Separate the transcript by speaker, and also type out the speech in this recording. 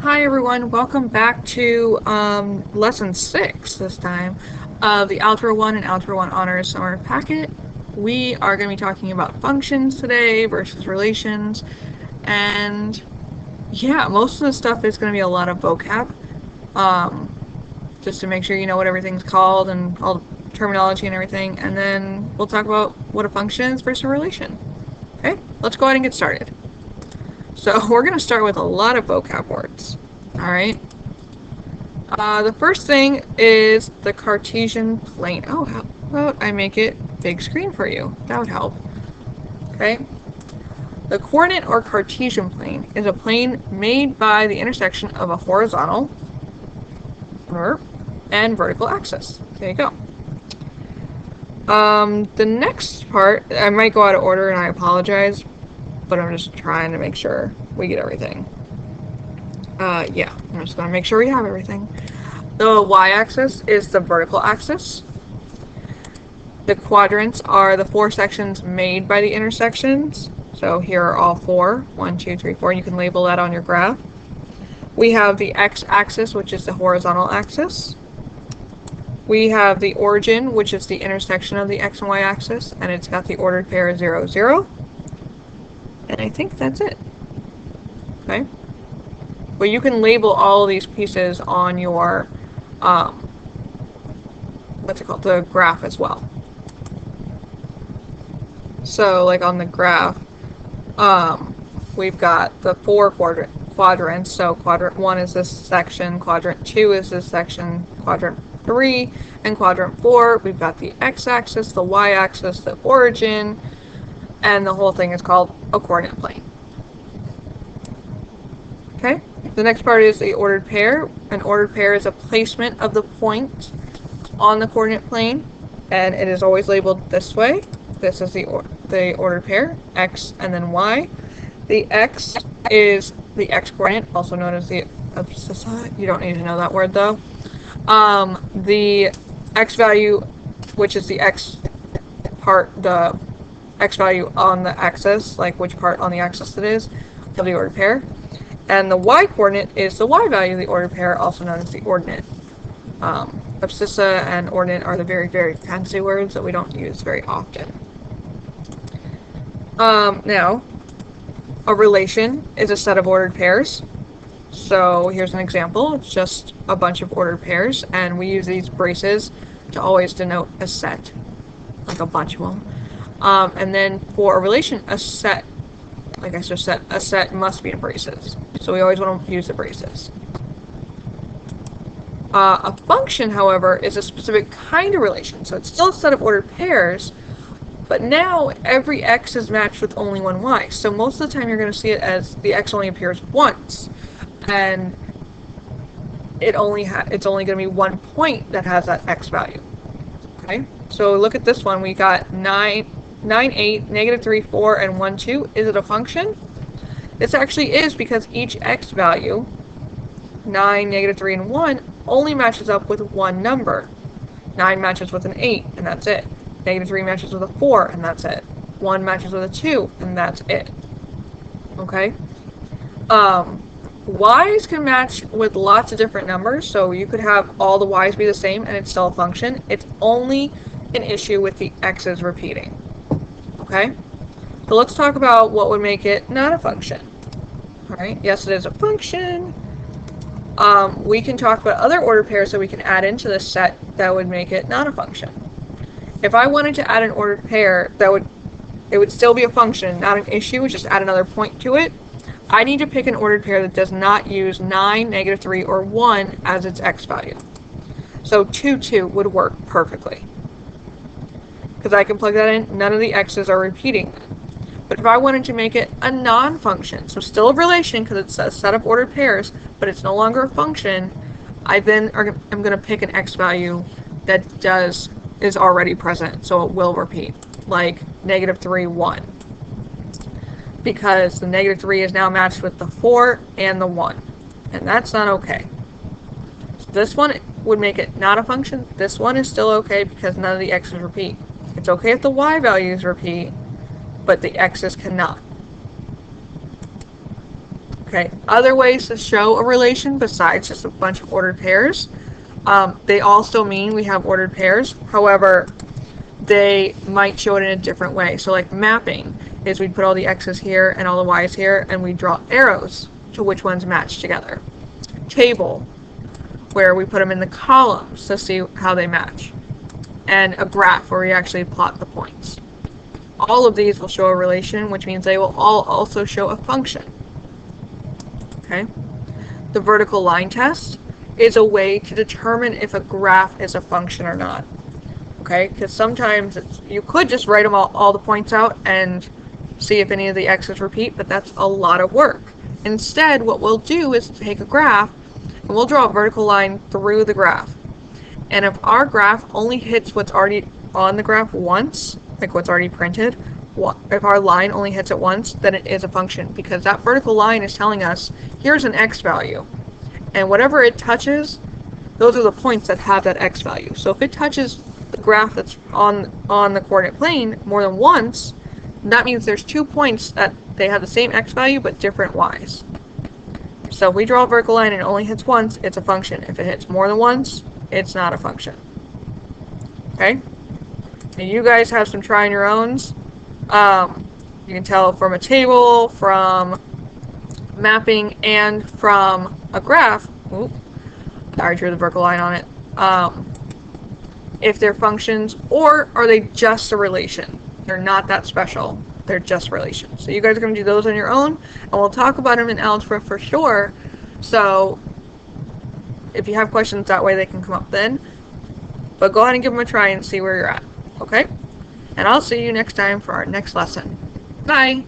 Speaker 1: Hi everyone, welcome back to lesson 6 this time of the Algebra 1 and Algebra 1 Honors Summer Packet. We are going to be talking about functions today versus relations, and yeah, most of the stuff is going to be a lot of vocab, just to make sure you know what everything's called and all the terminology and everything, and then we'll talk about what a function is versus a relation. Okay, let's go ahead and get started. So we're going to start with a lot of vocab words. Alright. The first thing is the Cartesian plane. Oh, how about I make it big screen for you? That would help. Okay. The coordinate or Cartesian plane is a plane made by the intersection of a horizontal and vertical axis. There you go. The next part, I might go out of order and I apologize, but I'm just trying to make sure we get everything. Yeah, I'm just going to make sure we have everything. The y-axis is the vertical axis. The quadrants are the 4 sections made by the intersections. So here are all 4. 1, 2, 3, 4. You can label that on your graph. We have the x-axis, which is the horizontal axis. We have the origin, which is the intersection of the x and y-axis, and it's got the ordered pair 0, 0. And I think that's it. Okay. But you can label all of these pieces on your, what's it called, the graph as well. So, like on the graph, we've got the 4 quadrants. So quadrant 1 is this section, quadrant 2 is this section, quadrant 3, and quadrant 4, we've got the x-axis, the y-axis, the origin, and the whole thing is called a coordinate plane. Okay, the next part is the ordered pair. An ordered pair is a placement of the point on the coordinate plane, and it is always labeled this way. This is the ordered pair, x and then y. The x is the x coordinate, also known as the abscissa. You don't need to know that word though. The x value, which is the x part, the x value on the axis, like which part on the axis it is, of the ordered pair. And the y coordinate is the y value of the ordered pair, also known as the ordinate. Abscissa and ordinate are the very, very fancy words that we don't use very often. Now, a relation is a set of ordered pairs. So here's an example. It's just a bunch of ordered pairs, and we use these braces to always denote a set, like a bunch of them. And then for a relation, a set, like I just said, a set must be in braces. So we always want to use the braces. A function, however, is a specific kind of relation. So it's still a set of ordered pairs, but now every x is matched with only one y. So most of the time you're going to see it as the x only appears once, and it's only going to be one point that has that x value. Okay, so look at this one. We got 9, 8, negative 3, 4, and 1, 2. Is it a function? This actually is, because each x value, 9, negative 3, and 1, only matches up with one number. 9 matches with an 8, and that's it. Negative 3 matches with a 4, and that's it. 1 matches with a 2, and that's it. Okay? Y's can match with lots of different numbers, so you could have all the y's be the same, and it's still a function. It's only an issue with the x's repeating. Okay? So let's talk about what would make it not a function. Alright, yes, it is a function. We can talk about other ordered pairs that we can add into this set that would make it not a function. If I wanted to add an ordered pair, it would still be a function, not an issue, just add another point to it. I need to pick an ordered pair that does not use 9, negative 3, or 1 as its x value. So 2, 2 would work perfectly, because I can plug that in. None of the x's are repeating. But if I wanted to make it a non-function, so still a relation because it's a set of ordered pairs, but it's no longer a function, I then am going to pick an x value that is already present, so it will repeat, like negative 3, 1. Because the negative 3 is now matched with the 4 and the 1. And that's not okay. So this one would make it not a function. This one is still okay because none of the x's repeat. It's okay if the y values repeat, but the x's cannot. Okay, other ways to show a relation besides just a bunch of ordered pairs, they all still mean we have ordered pairs. However, they might show it in a different way. So like mapping is we put all the x's here and all the y's here, and we draw arrows to which ones match together. Table, where we put them in the columns to see how they match. And a graph, where we actually plot the points. All of these will show a relation, which means they will all also show a function. Okay? The vertical line test is a way to determine if a graph is a function or not. Okay? Because sometimes you could just write them all the points out and see if any of the x's repeat, but that's a lot of work. Instead, what we'll do is take a graph and we'll draw a vertical line through the graph. And if our graph only hits what's already on the graph once, like what's already printed, if our line only hits it once, then it is a function, because that vertical line is telling us, here's an x value. And whatever it touches, those are the points that have that x value. So if it touches the graph that's on the coordinate plane more than once, that means there's 2 points that they have the same x value but different y's. So if we draw a vertical line and it only hits once, it's a function. If it hits more than once, it's not a function. Okay? And you guys have some try on your owns. You can tell from a table, from mapping, and from a graph. Oop, I already drew the vertical line on it. If they're functions, or are they just a relation? They're not that special. They're just relations. So you guys are going to do those on your own, and we'll talk about them in algebra for sure. So if you have questions that way, they can come up then. But go ahead and give them a try and see where you're at. Okay? And I'll see you next time for our next lesson. Bye!